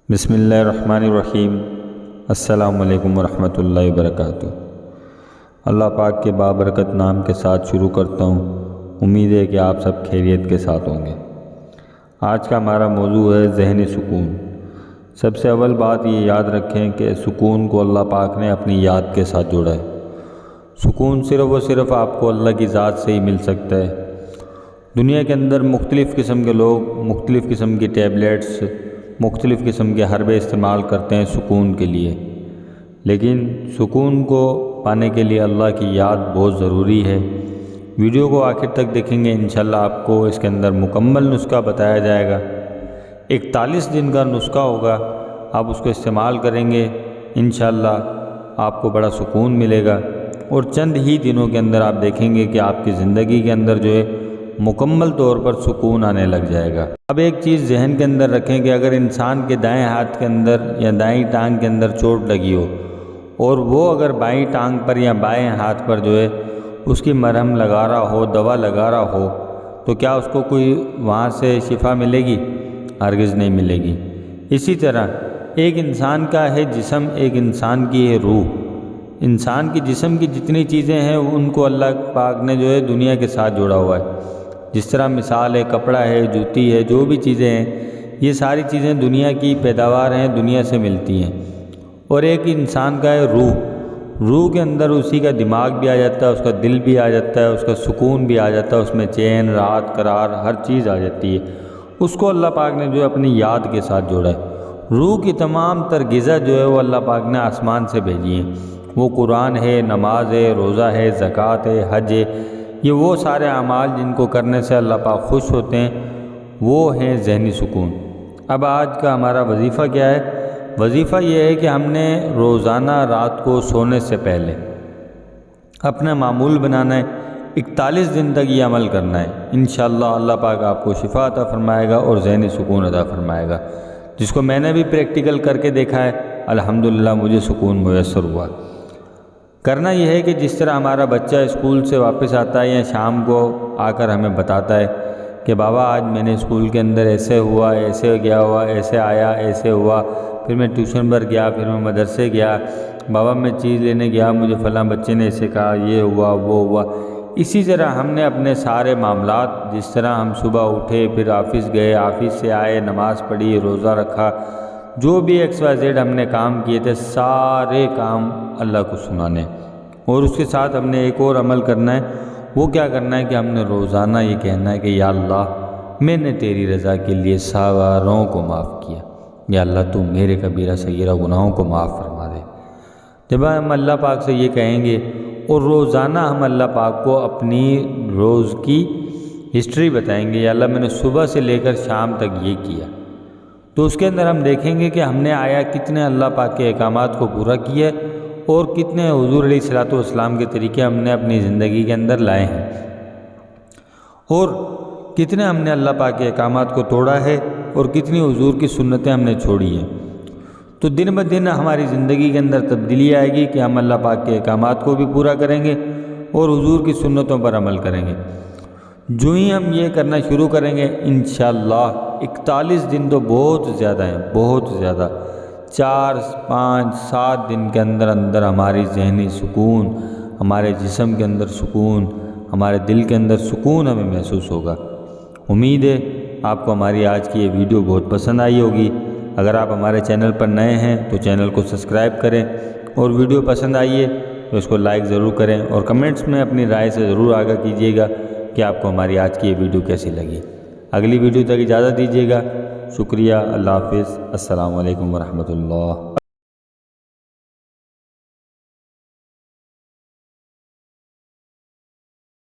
بسم اللہ الرحمن الرحیم۔ السلام علیکم ورحمۃ اللہ وبرکاتہ۔ اللہ پاک کے بابرکت نام کے ساتھ شروع کرتا ہوں، امید ہے کہ آپ سب خیریت کے ساتھ ہوں گے۔ آج کا ہمارا موضوع ہے ذہنی سکون۔ سب سے اول بات یہ یاد رکھیں کہ سکون کو اللہ پاک نے اپنی یاد کے ساتھ جوڑا ہے۔ سکون صرف و صرف آپ کو اللہ کی ذات سے ہی مل سکتا ہے۔ دنیا کے اندر مختلف قسم کے لوگ مختلف قسم کی ٹیبلیٹس، مختلف قسم کے حربے استعمال کرتے ہیں سکون کے لیے، لیکن سکون کو پانے کے لیے اللہ کی یاد بہت ضروری ہے۔ ویڈیو کو آخر تک دیکھیں گے، انشاءاللہ آپ کو اس کے اندر مکمل نسخہ بتایا جائے گا۔ 41 دن کا نسخہ ہوگا، آپ اس کو استعمال کریں گے، انشاءاللہ آپ کو بڑا سکون ملے گا، اور چند ہی دنوں کے اندر آپ دیکھیں گے کہ آپ کی زندگی کے اندر جو ہے مکمل طور پر سکون آنے لگ جائے گا۔ اب ایک چیز ذہن کے اندر رکھیں کہ اگر انسان کے دائیں ہاتھ کے اندر یا دائیں ٹانگ کے اندر چوٹ لگی ہو، اور وہ اگر بائیں ٹانگ پر یا بائیں ہاتھ پر جو ہے اس کی مرہم لگا رہا ہو، دوا لگا رہا ہو، تو کیا اس کو کوئی وہاں سے شفا ملے گی؟ ہرگز نہیں ملے گی۔ اسی طرح ایک انسان کا ہے جسم، ایک انسان کی ہے روح۔ انسان کی جسم کی جتنی چیزیں ہیں ان کو اللہ پاک نے جو ہے دنیا کے ساتھ جوڑا ہوا ہے۔ جس طرح مثال ہے کپڑا ہے، جوتی ہے، جو بھی چیزیں ہیں، یہ ساری چیزیں دنیا کی پیداوار ہیں، دنیا سے ملتی ہیں۔ اور ایک انسان کا ہے روح۔ روح کے اندر اسی کا دماغ بھی آ جاتا ہے، اس کا دل بھی آ جاتا ہے، اس کا سکون بھی آ جاتا ہے، اس میں چین، راحت، قرار، ہر چیز آ جاتی ہے۔ اس کو اللہ پاک نے جو ہے اپنی یاد کے ساتھ جوڑا ہے۔ روح کی تمام تر غذا جو ہے وہ اللہ پاک نے آسمان سے بھیجی ہیں۔ وہ قرآن ہے، نماز ہے، روزہ ہے، زکوٰۃ ہے، حج ہے، یہ وہ سارے اعمال جن کو کرنے سے اللہ پاک خوش ہوتے ہیں، وہ ہیں ذہنی سکون۔ اب آج کا ہمارا وظیفہ کیا ہے؟ وظیفہ یہ ہے کہ ہم نے روزانہ رات کو سونے سے پہلے اپنا معمول بنانا ہے، 41 دن تک یہ عمل کرنا ہے۔ انشاءاللہ اللہ پاک آپ کو شفا عطا فرمائے گا اور ذہنی سکون عطا فرمائے گا، جس کو میں نے بھی پریکٹیکل کر کے دیکھا ہے، الحمدللہ مجھے سکون میسر ہوا۔ کرنا یہ ہے کہ جس طرح ہمارا بچہ اسکول سے واپس آتا ہے یا شام کو آ کر ہمیں بتاتا ہے کہ بابا آج میں نے اسکول کے اندر ایسے ہوا، ایسے گیا ہوا، ایسے آیا، ایسے ہوا، پھر میں ٹیوشن پر گیا، پھر میں مدرسے گیا، بابا میں چیز لینے گیا، مجھے فلاں بچے نے ایسے کہا، یہ ہوا، وہ ہوا۔ اسی طرح ہم نے اپنے سارے معاملات، جس طرح ہم صبح اٹھے، پھر آفس گئے، آفس سے آئے، نماز پڑھی، روزہ رکھا، جو بھی XYZ ہم نے کام کیے تھے، سارے کام اللہ کو سنانے۔ اور اس کے ساتھ ہم نے ایک اور عمل کرنا ہے۔ وہ کیا کرنا ہے کہ ہم نے روزانہ یہ کہنا ہے کہ یا اللہ میں نے تیری رضا کے لیے ساروں کو معاف کیا، یا اللہ تو میرے کبیرہ صغیرہ گناہوں کو معاف فرما دے۔ جب ہم اللہ پاک سے یہ کہیں گے اور روزانہ ہم اللہ پاک کو اپنی روز کی ہسٹری بتائیں گے، یا اللہ میں نے صبح سے لے کر شام تک یہ کیا، تو اس کے اندر ہم دیکھیں گے کہ ہم نے آیا کتنے اللہ پاک کے احکامات کو پورا کیا اور کتنے حضور علیہ الصلوۃ والسلام کے طریقے ہم نے اپنی زندگی کے اندر لائے ہیں، اور کتنے ہم نے اللہ پاک کے احکامات کو توڑا ہے اور کتنی حضور کی سنتیں ہم نے چھوڑی ہیں۔ تو دن بہ دن ہماری زندگی کے اندر تبدیلی آئے گی کہ ہم اللہ پاک کے احکامات کو بھی پورا کریں گے اور حضور کی سنتوں پر عمل کریں گے۔ جو ہی ہم یہ کرنا شروع کریں گے، انشاءاللہ 41 دن تو بہت زیادہ ہیں، بہت زیادہ، 4، 5، 7 دن کے اندر اندر ہماری ذہنی سکون، ہمارے جسم کے اندر سکون، ہمارے دل کے اندر سکون ہمیں محسوس ہوگا۔ امید ہے آپ کو ہماری آج کی یہ ویڈیو بہت پسند آئی ہوگی۔ اگر آپ ہمارے چینل پر نئے ہیں تو چینل کو سبسکرائب کریں، اور ویڈیو پسند آئی ہے تو اس کو لائک ضرور کریں، اور کمنٹس میں اپنی رائے سے ضرور آگاہ کیجیے گا کہ آپ کو ہماری آج کی یہ ویڈیو کیسی لگی۔ اگلی ویڈیو تک اجازت دیجیے گا۔ شکریہ، اللہ حافظ، السلام علیکم ورحمۃ اللہ۔